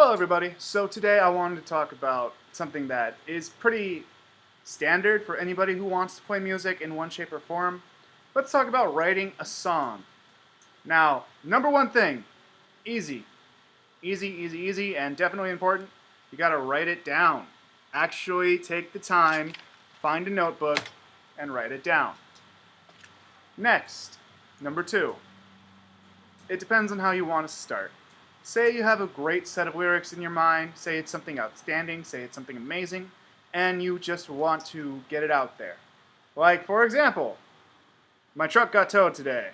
Hello everybody. So today I wanted to talk about something that is pretty standard for anybody who wants to play music in one shape or form. Let's talk about writing a song. Now, number one thing, easy. Easy, easy, easy, and definitely important. You gotta write it down. Actually take the time, find a notebook, and write it down. Next, number two, it depends on how you want to start. Say you have a great set of lyrics in your mind, say it's something outstanding, say it's something amazing, and you just want to get it out there. Like, for example, my truck got towed today.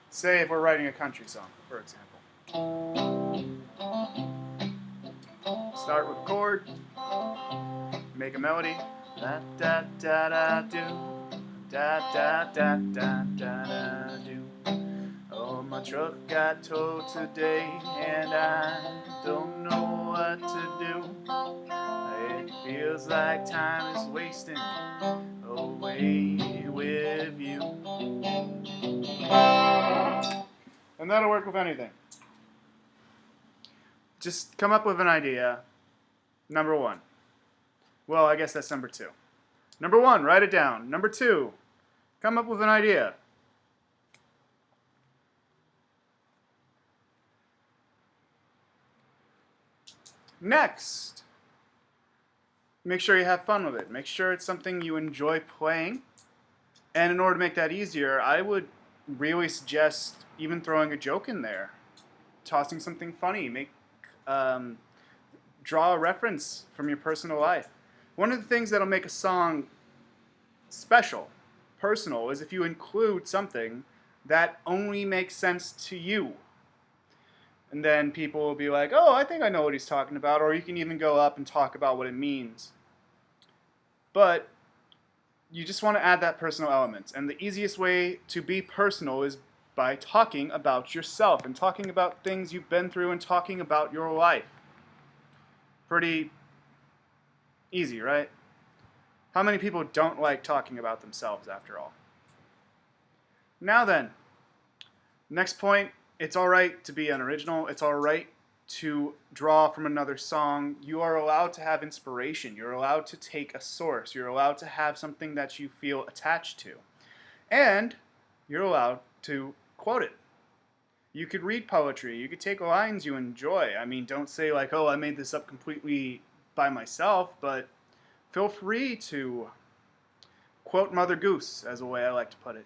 Say if we're writing a country song, for example. Start with a chord, make a melody. Da da da da do, da da da da da da do. Oh, my truck got towed today, and I don't know what to do. It feels like time is wasting away with you. And that'll work with anything. Just come up with an idea. Number one. Well, I guess that's number two. Number one, write it down. Number two, come up with an idea. Next, make sure you have fun with it. Make sure it's something you enjoy playing. And in order to make that easier, I would really suggest even throwing a joke in there. Tossing something funny. Draw a reference from your personal life. One of the things that'll make a song special, personal, is if you include something that only makes sense to you. And then people will be like, oh, I think I know what he's talking about. Or you can even go up and talk about what it means. But you just want to add that personal element. And the easiest way to be personal is by talking about yourself and talking about things you've been through and talking about your life. Pretty easy, right? How many people don't like talking about themselves after all? Now then, next point, it's alright to be unoriginal. It's alright to draw from another song. You are allowed to have inspiration. You're allowed to take a source. You're allowed to have something that you feel attached to. And you're allowed to quote it. You could read poetry. You could take lines you enjoy. I mean, don't say like, oh, I made this up completely by myself, but feel free to quote Mother Goose, as a way I like to put it.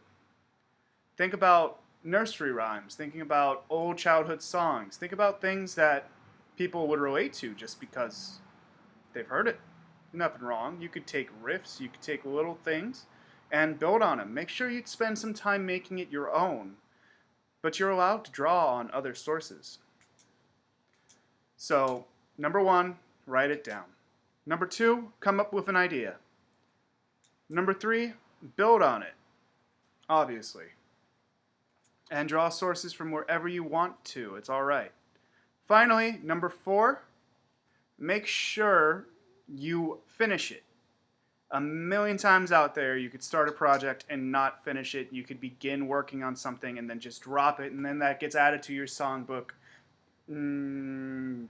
Think about nursery rhymes, thinking about old childhood songs. Think about things that people would relate to just because they've heard it. Nothing wrong. You could take riffs, you could take little things and build on them. Make sure you spend some time making it your own, but you're allowed to draw on other sources. So, number one, write it down. Number two, come up with an idea. Number three, build on it, obviously. And draw sources from wherever you want to. It's all right. Finally, number four, make sure you finish it. A million times out there, you could start a project and not finish it. You could begin working on something and then just drop it, and then that gets added to your songbook.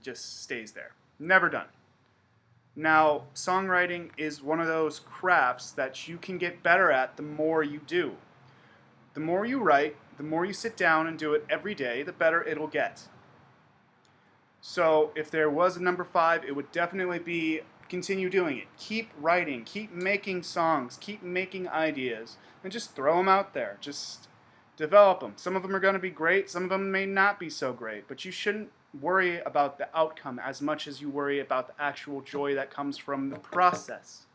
Just stays there. Never done. Now, songwriting is one of those crafts that you can get better at the more you do. The more you write, the more you sit down and do it every day, the better it'll get. So if there was a number five, it would definitely be continue doing it. Keep writing, keep making songs, keep making ideas, and just throw them out there. Just develop them. Some of them are going to be great, some of them may not be so great, but you shouldn't worry about the outcome as much as you worry about the actual joy that comes from the process.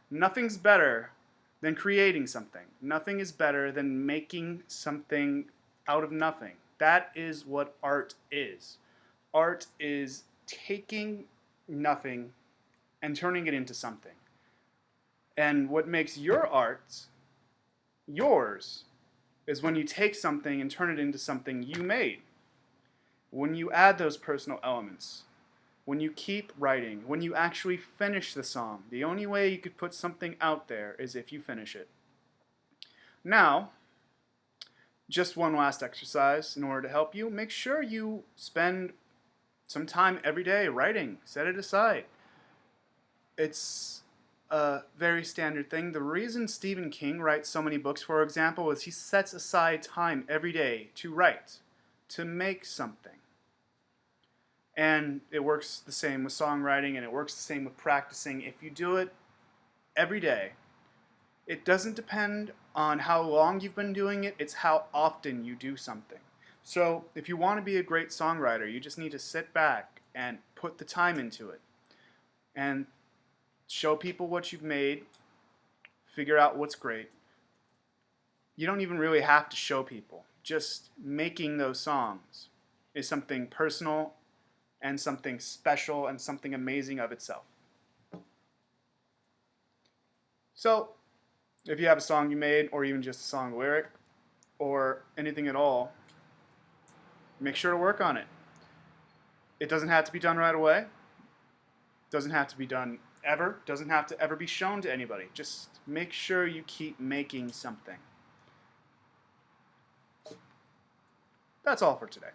Nothing's better than creating something. Nothing is better than making something out of nothing. That is what art is. Art is taking nothing and turning it into something. And what makes your art yours is when you take something and turn it into something you made. When you add those personal elements, when you keep writing, when you actually finish the song. The only way you could put something out there is if you finish it. Now, just one last exercise in order to help you. Make sure you spend some time every day writing. Set it aside. It's a very standard thing. The reason Stephen King writes so many books, for example, is he sets aside time every day to write, to make something. And it works the same with songwriting, and it works the same with practicing. If you do it every day, it doesn't depend on how long you've been doing it, it's how often you do something. So if you want to be a great songwriter, you just need to sit back and put the time into it. And show people what you've made, figure out what's great. You don't even really have to show people. Just making those songs is something personal and something special and something amazing of itself. So, if you have a song you made, or even just a song lyric, or anything at all, make sure to work on it. It doesn't have to be done right away. It doesn't have to be done ever. It doesn't have to ever be shown to anybody. Just make sure you keep making something. That's all for today.